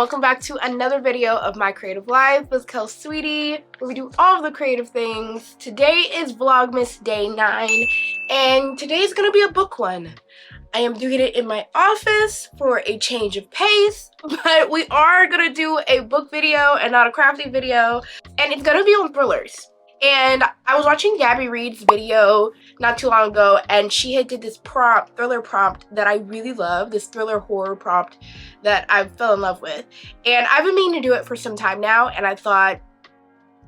welcome back to another video of my creative life with Kel Sweetie, where we do all of the creative things. Today is Vlogmas day 9, and today is gonna be a book one. I am doing it in my office for a change of pace, but we are gonna do a book video and not a crafting video, and it's gonna be on thrillers. And I was watching Gabby Reed's video not too long ago, and she had did this thriller prompt that I really love, this thriller horror prompt that I fell in love with. And I've been meaning to do it for some time now, and I thought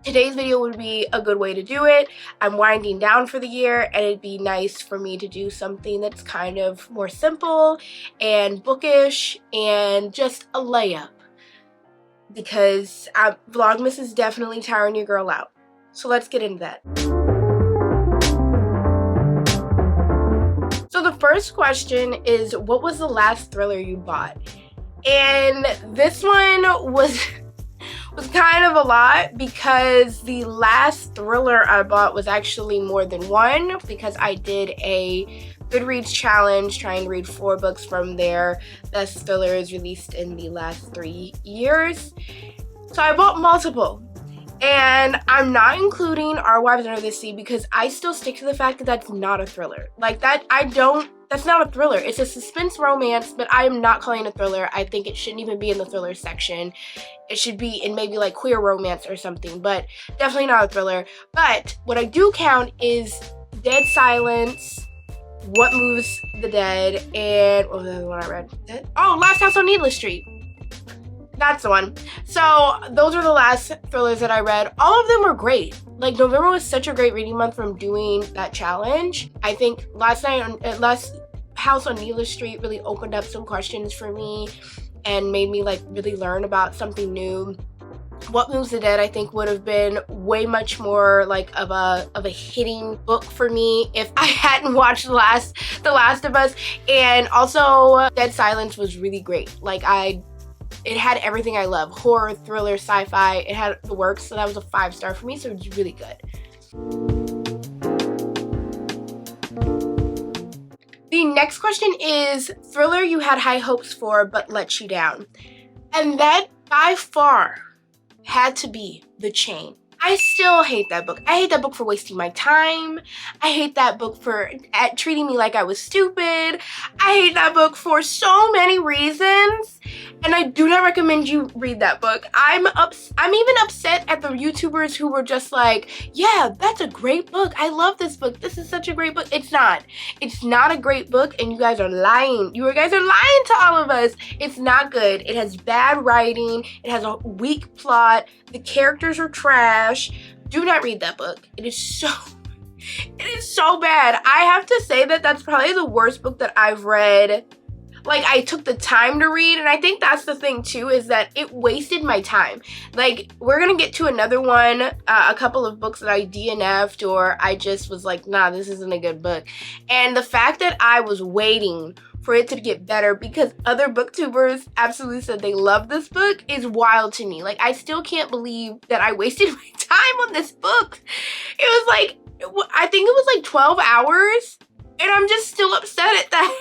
today's video would be a good way to do it. I'm winding down for the year, and it'd be nice for me to do something that's kind of more simple and bookish and just a layup. Because Vlogmas is definitely tiring your girl out. So let's get into that. So the first question is, what was the last thriller you bought? And this one was kind of a lot, because the last thriller I bought was actually more than one, because I did a Goodreads challenge trying to read 4 books from their best thrillers released in the last 3 years. So I bought multiple. And I'm not including Our Wives Under the Sea because I still stick to the fact that that's not a thriller. Like that's not a thriller. It's a suspense romance, but I am not calling it a thriller. I think it shouldn't even be in the thriller section. It should be in maybe like queer romance or something, but definitely not a thriller. But what I do count is Dead Silence, What Moves the Dead, and what was the other one I read? Oh, Last House on Needless Street. That's the one. So those are the last thrillers that I read. All of them were great. Like, November was such a great reading month from doing that challenge. I think Last House on Needless Street really opened up some questions for me and made me like really learn about something new. What Moves the Dead, I think, would have been way much more like of a hitting book for me if I hadn't watched The Last of Us. And also Dead Silence was really great. Like, it had everything I love. Horror, thriller, sci-fi. It had the works, so that was a 5-star for me, so it was really good. The next question is thriller you had high hopes for but let you down. And that by far had to be The Chain. I still hate that book. I hate that book for wasting my time. I hate that book for treating me like I was stupid. I hate that book for so many reasons. And I do not recommend you read that book. I'm even upset at the YouTubers who were just like, yeah, that's a great book. I love this book. This is such a great book. It's not. It's not a great book, and you guys are lying. You guys are lying to all of us. It's not good. It has bad writing. It has a weak plot. The characters are trash. Do not read that book. It is so bad. I have to say that that's probably the worst book that I've read. Like, I took the time to read, and I think that's the thing too, is that it wasted my time. Like, we're gonna get to another one, a couple of books that I DNF'd, or I just was like, nah, this isn't a good book. And the fact that I was waiting for it to get better because other booktubers absolutely said they love this book is wild to me. Like, I still can't believe that I wasted my time on this book. It was like, I think it was like 12 hours, and I'm just still upset at that.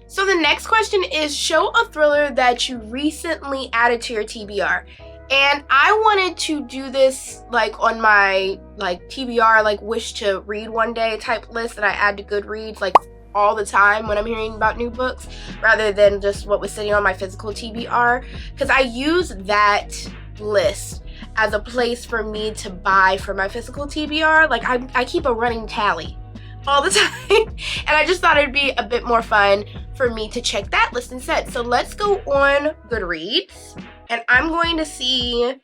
So the next question is, show a thriller that you recently added to your TBR. And I wanted to do this like on my like TBR, like wish to read one day type list that I add to Goodreads like all the time when I'm hearing about new books, rather than just what was sitting on my physical TBR. Because I use that list as a place for me to buy for my physical TBR. Like, I keep a running tally all the time, and I just thought it'd be a bit more fun for me to check that list instead. So let's go on Goodreads, and I'm going to see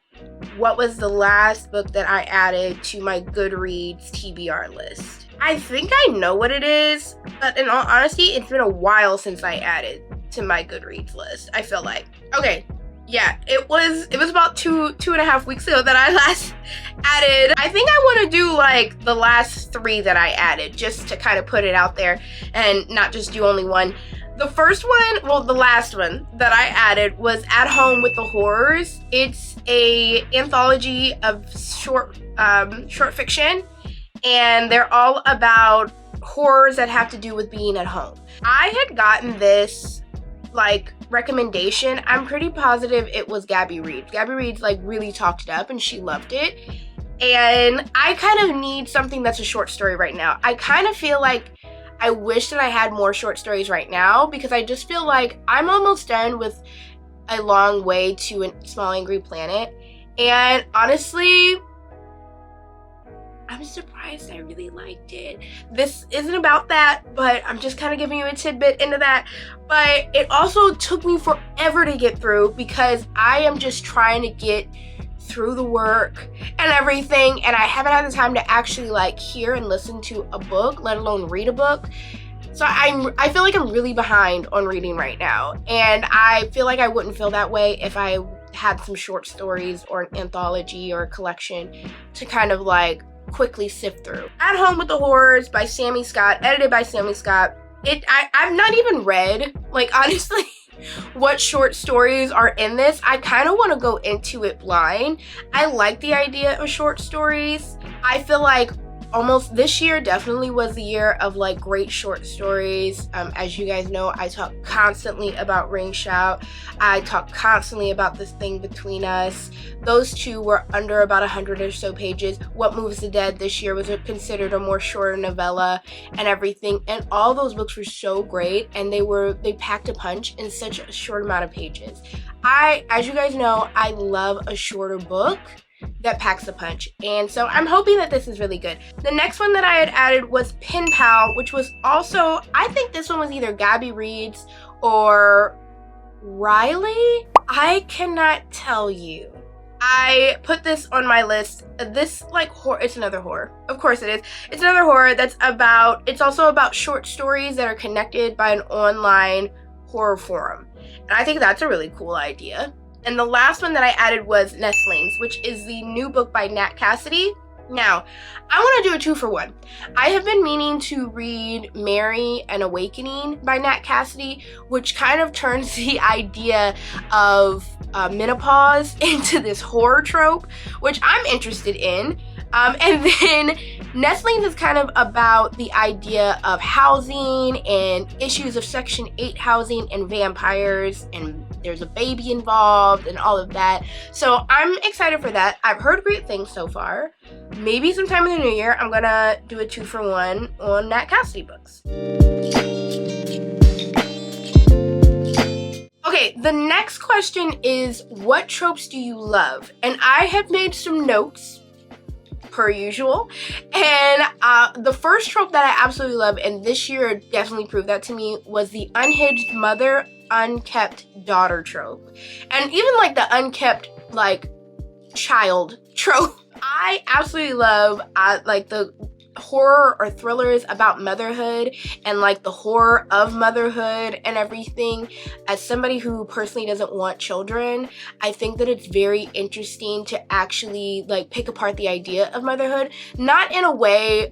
what was the last book that I added to my Goodreads TBR list. I think I know what it is, but in all honesty, it's been a while since I added to my Goodreads list, I feel like. Okay, yeah, it was about two and a half weeks ago that I last added. I think I want to do like the last 3 that I added, just to kind of put it out there and not just do only one. The first one, well, the last one that I added was At Home with the Horrors. It's a anthology of short fiction, and they're all about horrors that have to do with being at home. I had gotten this like recommendation. I'm pretty positive it was Gabby Reed. Gabby Reed's like really talked it up and she loved it. And I kind of need something that's a short story right now. I kind of feel like I wish that I had more short stories right now, because I just feel like I'm almost done with A Long Way to a Small Angry Planet. And honestly, I'm surprised I really liked it. This isn't about that, but I'm just kind of giving you a tidbit into that. But it also took me forever to get through, because I am just trying to get through the work and everything, and I haven't had the time to actually like hear and listen to a book, let alone read a book. So I feel like I'm really behind on reading right now, and I feel like I wouldn't feel that way if I had some short stories or an anthology or a collection to kind of like quickly sift through. At Home with the Horrors by Sammy Scott, edited by Sammy Scott. I've not even read, like, honestly, what short stories are in this. I kind of want to go into it blind. I like the idea of short stories. I feel like almost this year definitely was the year of like great short stories. As you guys know, I talk constantly about Ring Shout. I talk constantly about This Thing Between Us. Those two were under about 100 or so pages. What Moves the Dead this year was considered a more shorter novella and everything. And all those books were so great, and they packed a punch in such a short amount of pages. As you guys know, I love a shorter book that packs a punch, and so I'm hoping that this is really good. The next one that I had added was Pen Pal, which was also, I think this one was either Gabby Reed's or Riley. I cannot tell you. I put this on my list. This like horror, it's another horror. Of course it is. It's another horror that's about, it's also about short stories that are connected by an online horror forum. And I think that's a really cool idea. And the last one that I added was Nestlings, which is the new book by Nat Cassidy. Now, I want to do a 2-for-1. I have been meaning to read Mary and Awakening by Nat Cassidy, which kind of turns the idea of menopause into this horror trope, which I'm interested in. And then Nestlings is kind of about the idea of housing and issues of Section 8 housing and vampires, and there's a baby involved and all of that. So I'm excited for that. I've heard great things so far. Maybe sometime in the new year, I'm gonna do a 2-for-1 on Nat Cassidy books. Okay, the next question is, what tropes do you love? And I have made some notes, per usual, and the first trope that I absolutely love, and this year definitely proved that to me, was the unhinged mother, unkept daughter trope. And even like the unkept like child trope. I absolutely love like the horror or thrillers about motherhood and like the horror of motherhood and everything. As somebody who personally doesn't want children, I think that it's very interesting to actually like pick apart the idea of motherhood, not in a way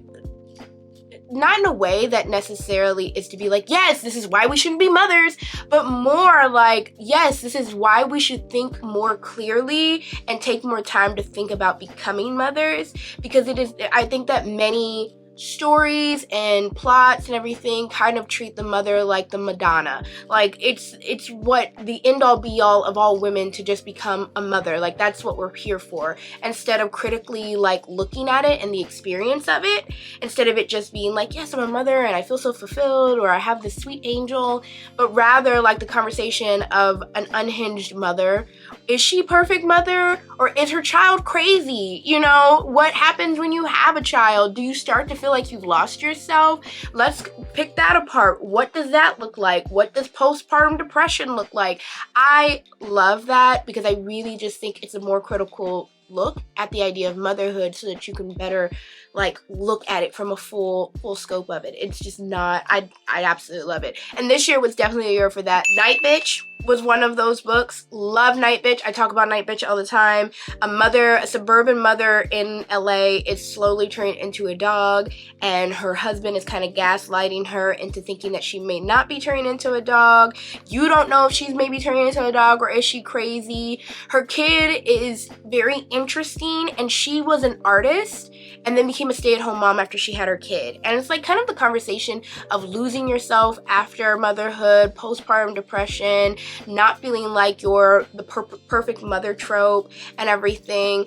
that necessarily is to be like, yes, this is why we shouldn't be mothers, but more like, yes, this is why we should think more clearly and take more time to think about becoming mothers, because it is, I think that many stories and plots and everything kind of treat the mother like the Madonna. Like it's what the end all be all of all women to just become a mother. Like that's what we're here for, instead of critically like looking at it and the experience of it, instead of it just being like, yes, I'm a mother and I feel so fulfilled, or I have this sweet angel, but rather like the conversation of an unhinged mother. Is she perfect mother, or is her child crazy? You know, what happens when you have a child? Do you start to feel like you've lost yourself? Let's pick that apart. What does that look like? What does postpartum depression look like? I love that, because I really just think it's a more critical look at the idea of motherhood, so that you can better like look at it from a full scope of it. It's just not, I absolutely love it. And this year was definitely a year for that. Night Bitch was one of those books. Love Night Bitch. I talk about Night Bitch all the time. A suburban mother in LA is slowly turning into a dog, and her husband is kind of gaslighting her into thinking that she may not be turning into a dog. You don't know if she's maybe turning into a dog, or is she crazy. Her kid is very interesting, and she was an artist, and then became a stay-at-home mom after she had her kid. And it's like kind of the conversation of losing yourself after motherhood, postpartum depression, not feeling like you're the perfect mother trope and everything.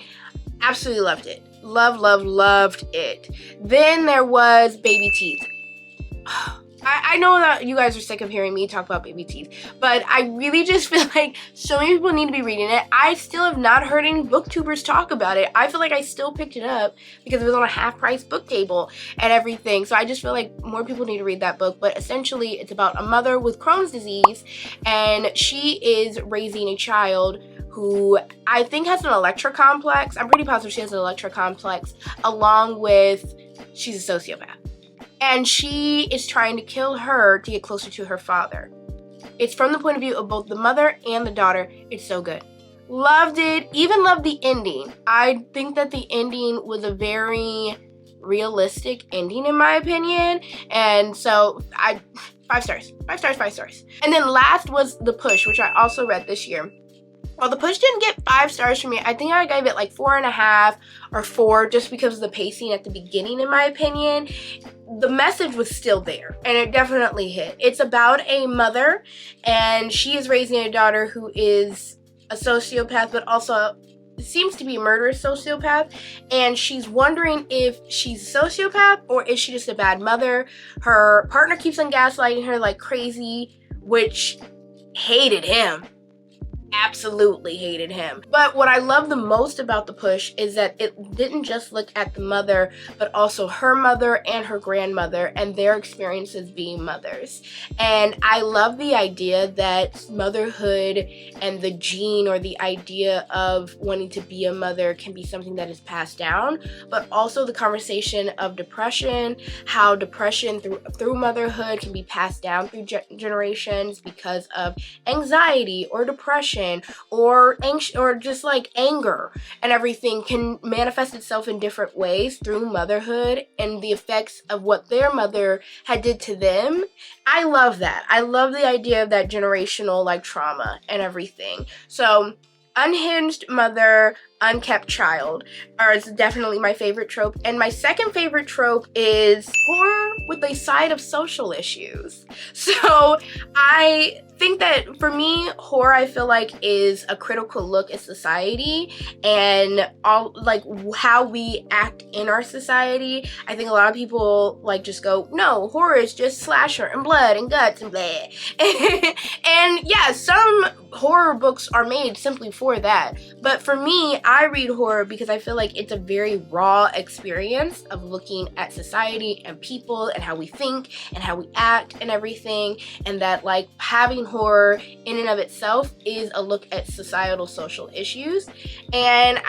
Absolutely loved it. Loved it. Then there was Baby Teeth. I know that you guys are sick of hearing me talk about Baby Teeth, but I really just feel like so many people need to be reading it. I still have not heard any booktubers talk about it. I feel like I still picked it up because it was on a half-price book table and everything. So I just feel like more people need to read that book. But essentially, it's about a mother with Crohn's disease, and she is raising a child who I think has an Electra complex. I'm pretty positive she has an Electra complex, along with she's a sociopath. And she is trying to kill her to get closer to her father. It's from the point of view of both the mother and the daughter. It's so good. Loved it. Even loved the ending. I think that the ending was a very realistic ending in my opinion. And so 5 stars. 5 stars, 5 stars. And then last was The Push, which I also read this year. Well, The Push didn't get 5 stars from me. I think I gave it like 4.5 or 4 just because of the pacing at the beginning, in my opinion. The message was still there, and it definitely hit. It's about a mother, and she is raising a daughter who is a sociopath, but also seems to be a murderous sociopath, and she's wondering if she's a sociopath or is she just a bad mother. Her partner keeps on gaslighting her like crazy, which hated him. Absolutely hated him. But what I love the most about The Push is that it didn't just look at the mother, but also her mother and her grandmother and their experiences being mothers. And I love the idea that motherhood and the gene, or the idea of wanting to be a mother, can be something that is passed down, but also the conversation of depression, how depression through motherhood can be passed down through generations because of anxiety or depression, or just like anger and everything can manifest itself in different ways through motherhood and the effects of what their mother had did to them. I love that. I love the idea of that generational like trauma and everything. So unhinged mother, unkept child is definitely my favorite trope. And my second favorite trope is horror with a side of social issues. So I think that for me, horror, I feel like, is a critical look at society and all like how we act in our society. I think a lot of people like just go, no, horror is just slasher and blood and guts and blah. And yeah, some horror books are made simply for that. But for me, I read horror because I feel like it's a very raw experience of looking at society and people and how we think and how we act and everything. And that like having horror in and of itself is a look at societal social issues. And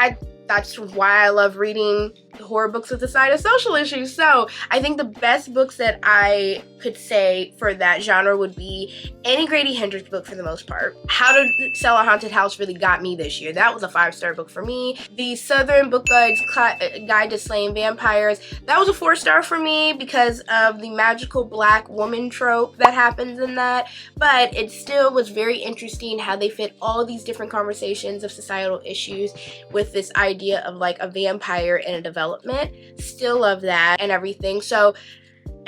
that's why I love reading horror books with a side of social issues. So I think the best books that I could say for that genre would be any Grady Hendrix book for the most part. How to Sell a Haunted House really got me this year. That was a 5-star book for me. The Southern Book Guide to Slaying Vampires, that was a 4-star for me because of the magical black woman trope that happens in that. But it still was very interesting how they fit all of these different conversations of societal issues with this idea of like a vampire in a development. Still love that and everything. So,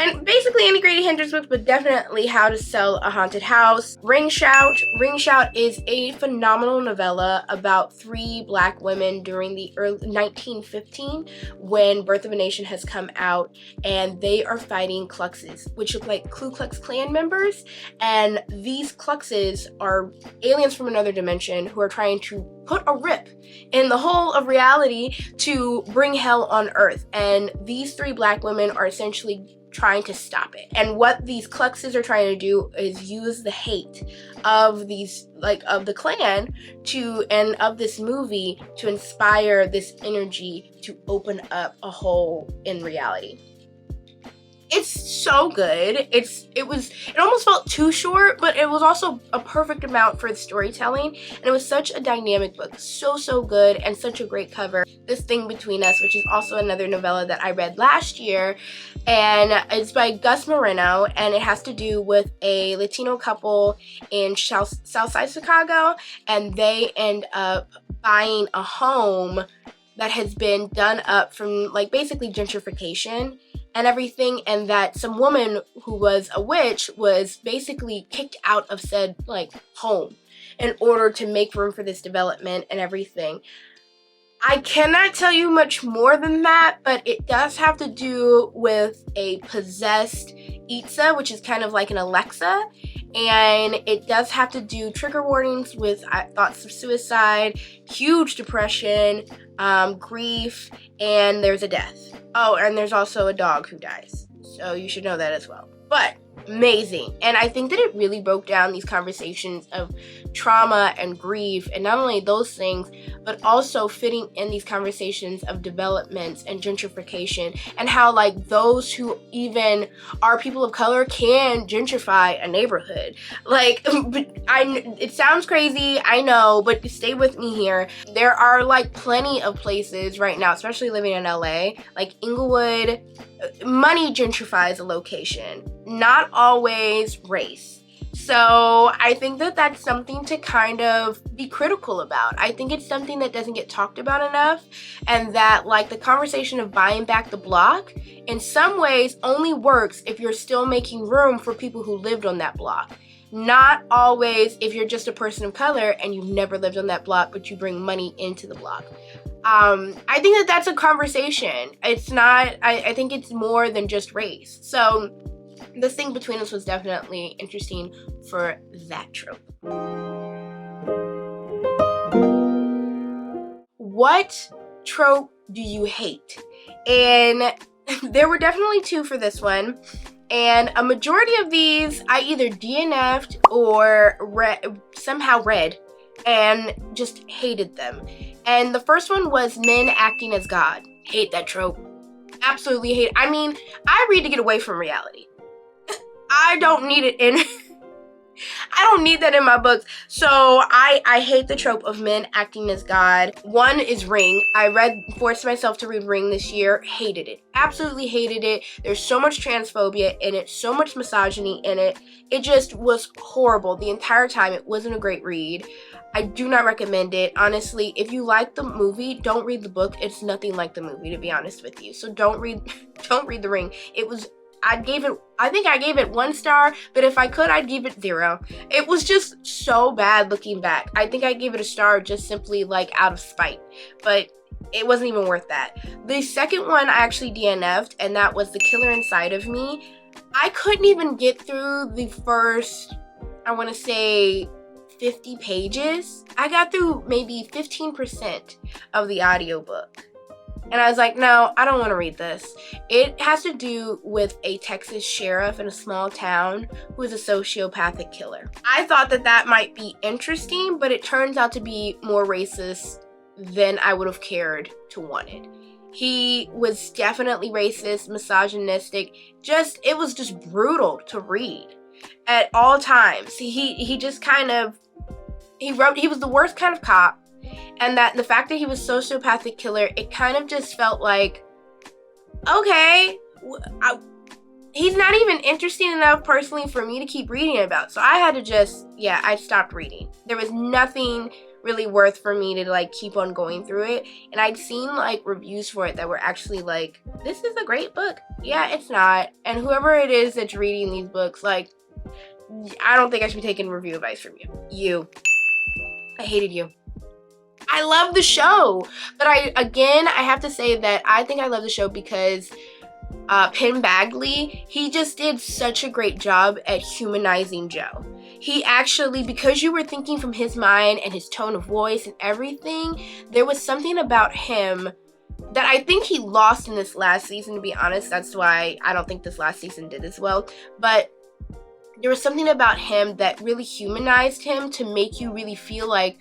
and basically any Grady Hendrix book, but definitely How to Sell a Haunted House. Ring Shout. Ring Shout is a phenomenal novella about 3 black women during the early 1915 when Birth of a Nation has come out, and they are fighting Kluxes, which look like Ku Klux Klan members. And these Kluxes are aliens from another dimension who are trying to put a rip in the whole of reality to bring hell on earth. And these 3 black women are essentially trying to stop it. And what these Kluxes are trying to do is use the hate of these, like, of the Klan and of this movie to inspire this energy to open up a hole in reality. It's so good. It almost felt too short, but it was also a perfect amount for the storytelling. And it was such a dynamic book. So good, and such a great cover. This Thing Between Us, which is also another novella that I read last year. And it's by Gus Moreno, and it has to do with a Latino couple in Southside Chicago. And they end up buying a home that has been done up from like basically gentrification and everything, and that some woman who was a witch was basically kicked out of said like home in order to make room for this development and everything. I cannot tell you much more than that, but it does have to do with a possessed Itza, which is kind of like an Alexa, and it does have to do trigger warnings with thoughts of suicide, huge depression, grief, and there's a death. Oh, and there's also a dog who dies, so you should know that as well. But amazing. And I think that it really broke down these conversations of trauma and grief, and not only those things, but also fitting in these conversations of developments and gentrification, and how like those who even are people of color can gentrify a neighborhood. Like, it sounds crazy, I know, but stay with me here. There are like plenty of places right now, especially living in LA, like Inglewood. Money gentrifies a location, not always race. So I think that that's something to kind of be critical about. I think it's something that doesn't get talked about enough, and that like the conversation of buying back the block in some ways only works if you're still making room for people who lived on that block. Not always if you're just a person of color and you've never lived on that block, but you bring money into the block. I think that that's a conversation. It's not, I think it's more than just race. So this thing between us was definitely interesting for that trope. What trope do you hate? And there were definitely two for this one. And a majority of these I either DNF'd or somehow read and just hated them. And the first one was men acting as God. Hate that trope. Absolutely hate it. I mean, I read to get away from reality. I don't need it in I don't need that in my books. So I hate the trope of men acting as God. One is Ring. I forced myself to read Ring this year. Hated it. Absolutely hated it. There's so much transphobia in it, so much misogyny in it. It just was horrible the entire time. It wasn't a great read. I do not recommend it. Honestly, if you like the movie, don't read the book. It's nothing like the movie, to be honest with you. So don't read The Ring. I think I gave it 1 star, but if I could, I'd give it 0. It was just so bad looking back. I think I gave it a star just simply like out of spite, but it wasn't even worth that. The second one I actually DNF'd, and that was The Killer Inside of Me. I couldn't even get through the first, I want to say, 50 pages. I got through maybe 15% of the audiobook. And I was like, no, I don't want to read this. It has to do with a Texas sheriff in a small town who is a sociopathic killer. I thought that that might be interesting, but it turns out to be more racist than I would have cared to want it. He was definitely racist, misogynistic. It was just brutal to read at all times. He just kind of, he was the worst kind of cop. And that the fact that he was sociopathic killer, it kind of just felt like, okay, he's not even interesting enough personally for me to keep reading about. So I had to I stopped reading. There was nothing really worth for me to like keep on going through it. And I'd seen like reviews for it that were actually like, this is a great book. Yeah, it's not. And whoever it is that's reading these books, like, I don't think I should be taking review advice from you. I hated you. I love the show, but I have to say that I think I love the show because Penn Badgley, he just did such a great job at humanizing Joe. He actually, because you were thinking from his mind and his tone of voice and everything, there was something about him that I think he lost in this last season, to be honest. That's why I don't think this last season did as well. But there was something about him that really humanized him to make you really feel like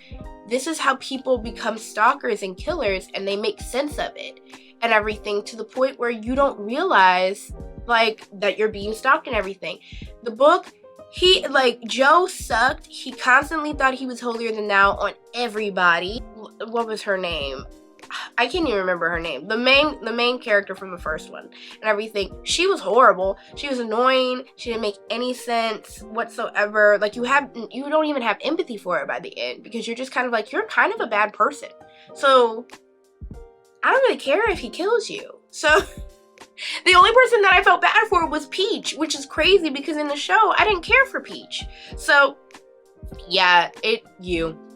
this is how people become stalkers and killers, and they make sense of it and everything, to the point where you don't realize like that you're being stalked and everything. The book, Joe sucked. He constantly thought he was holier than thou on everybody. What was her name? I can't even remember her name. The main character from the first one and everything. She was horrible. She was annoying. She didn't make any sense whatsoever. Like, you don't even have empathy for her by the end, because you're just kind of like, you're kind of a bad person. So I don't really care if he kills you. So the only person that I felt bad for was Peach, which is crazy because in the show, I didn't care for Peach. So yeah, it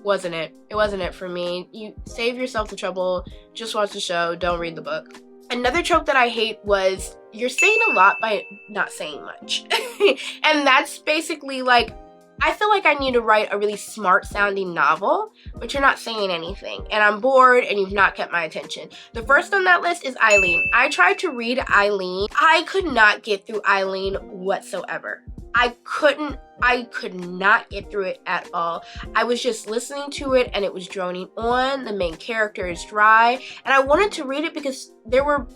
wasn't it. It wasn't it for me. You save yourself the trouble, just watch the show, don't read the book. Another trope that I hate was you're saying a lot by not saying much. And that's basically like, I feel like I need to write a really smart sounding novel, but you're not saying anything. And I'm bored and you've not kept my attention. The first on that list is Eileen. I tried to read Eileen. I could not get through Eileen whatsoever. I could not get through it at all. I was just listening to it and it was droning on. The main character is dry. And I wanted to read it because there were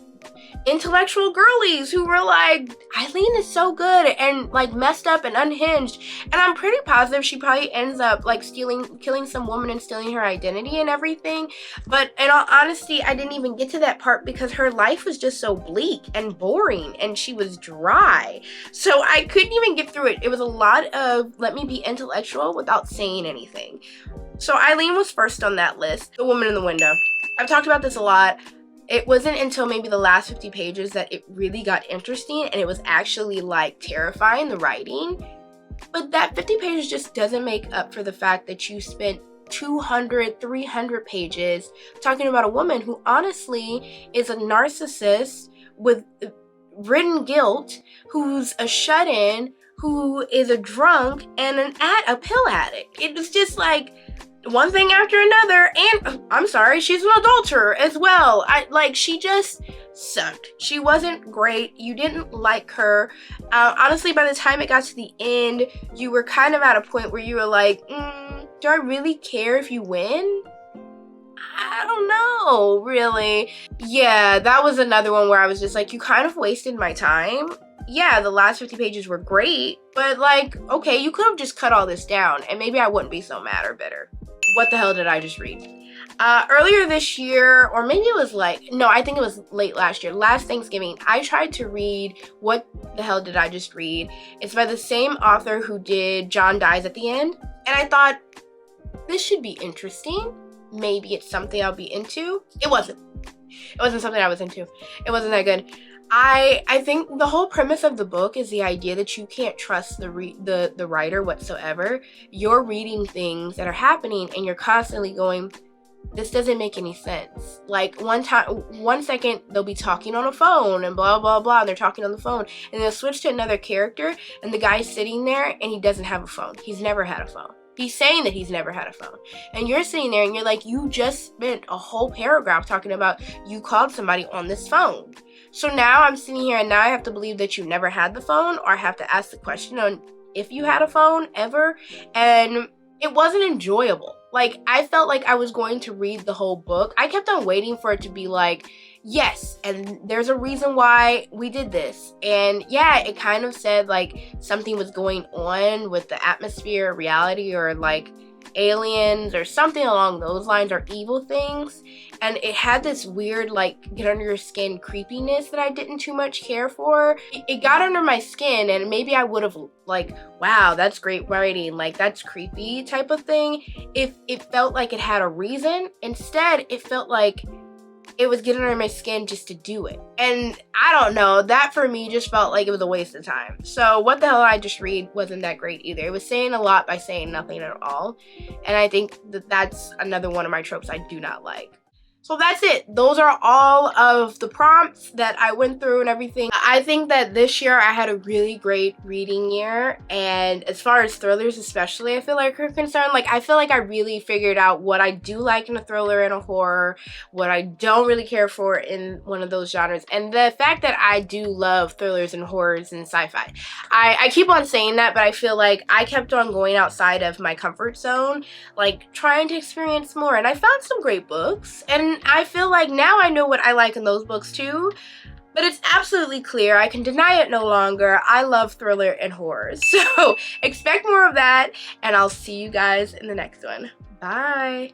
intellectual girlies who were like, Eileen is so good and like messed up and unhinged. And I'm pretty positive she probably ends up like killing some woman and stealing her identity and everything. But in all honesty, I didn't even get to that part because her life was just so bleak and boring and she was dry. So I couldn't even get through it. It was a lot of let me be intellectual without saying anything. So Eileen was first on that list. The Woman in the Window. I've talked about this a lot. It wasn't until maybe the last 50 pages that it really got interesting and it was actually like terrifying, the writing. But that 50 pages just doesn't make up for the fact that you spent 200, 300 pages talking about a woman who honestly is a narcissist with ridden guilt, who's a shut-in, who is a drunk and a pill addict. It was just like one thing after another, and I'm sorry, she's an adulterer as well. She just sucked. She wasn't great. You didn't like her. Honestly, by the time it got to the end, you were kind of at a point where you were like, do I really care if you win? I don't know, really. Yeah, that was another one where I was just like, you kind of wasted my time. Yeah, the last 50 pages were great, but like, okay, you could have just cut all this down and maybe I wouldn't be so mad or bitter. What the hell did I just read? Earlier this year, or maybe it was I think it was late last year, last Thanksgiving, I tried to read What the Hell Did I Just Read? It's by the same author who did John Dies at the End. And I thought, this should be interesting. Maybe it's something I'll be into. It wasn't. It wasn't something I was into. It wasn't that good. I think the whole premise of the book is the idea that you can't trust the writer whatsoever. You're reading things that are happening and you're constantly going, this doesn't make any sense. Like one second they'll be talking on a phone and blah blah blah, and they're talking on the phone, and they'll switch to another character and the guy's sitting there and he doesn't have a phone. He's never had a phone. He's saying that he's never had a phone. And you're sitting there and you're like, you just spent a whole paragraph talking about you called somebody on this phone. So now I'm sitting here and now I have to believe that you never had the phone, or I have to ask the question on if you had a phone ever. And it wasn't enjoyable. Like, I felt like I was going to read the whole book. I kept on waiting for it to be like, yes, and there's a reason why we did this. And yeah, it kind of said like something was going on with the atmosphere, reality, or like aliens or something along those lines, or evil things. And it had this weird like get under your skin creepiness that I didn't too much care for. It got under my skin, and maybe I would have like, wow, that's great writing, like that's creepy type of thing, if it felt like it had a reason. Instead, it felt like it was getting under my skin just to do it. And I don't know, that for me just felt like it was a waste of time. So What the Hell I Just Read wasn't that great either. It was saying a lot by saying nothing at all. And I think that that's another one of my tropes I do not like. So that's it. Those are all of the prompts that I went through and everything. I think that this year I had a really great reading year. And as far as thrillers especially, I feel like are concerned, like I feel like I really figured out what I do like in a thriller and a horror, what I don't really care for in one of those genres. And the fact that I do love thrillers and horrors and sci-fi. I keep on saying that, but I feel like I kept on going outside of my comfort zone, like trying to experience more. And I found some great books, and I feel like now I know what I like in those books too, but it's absolutely clear. I can deny it no longer. I love thriller and horror. So expect more of that, and I'll see you guys in the next one. Bye.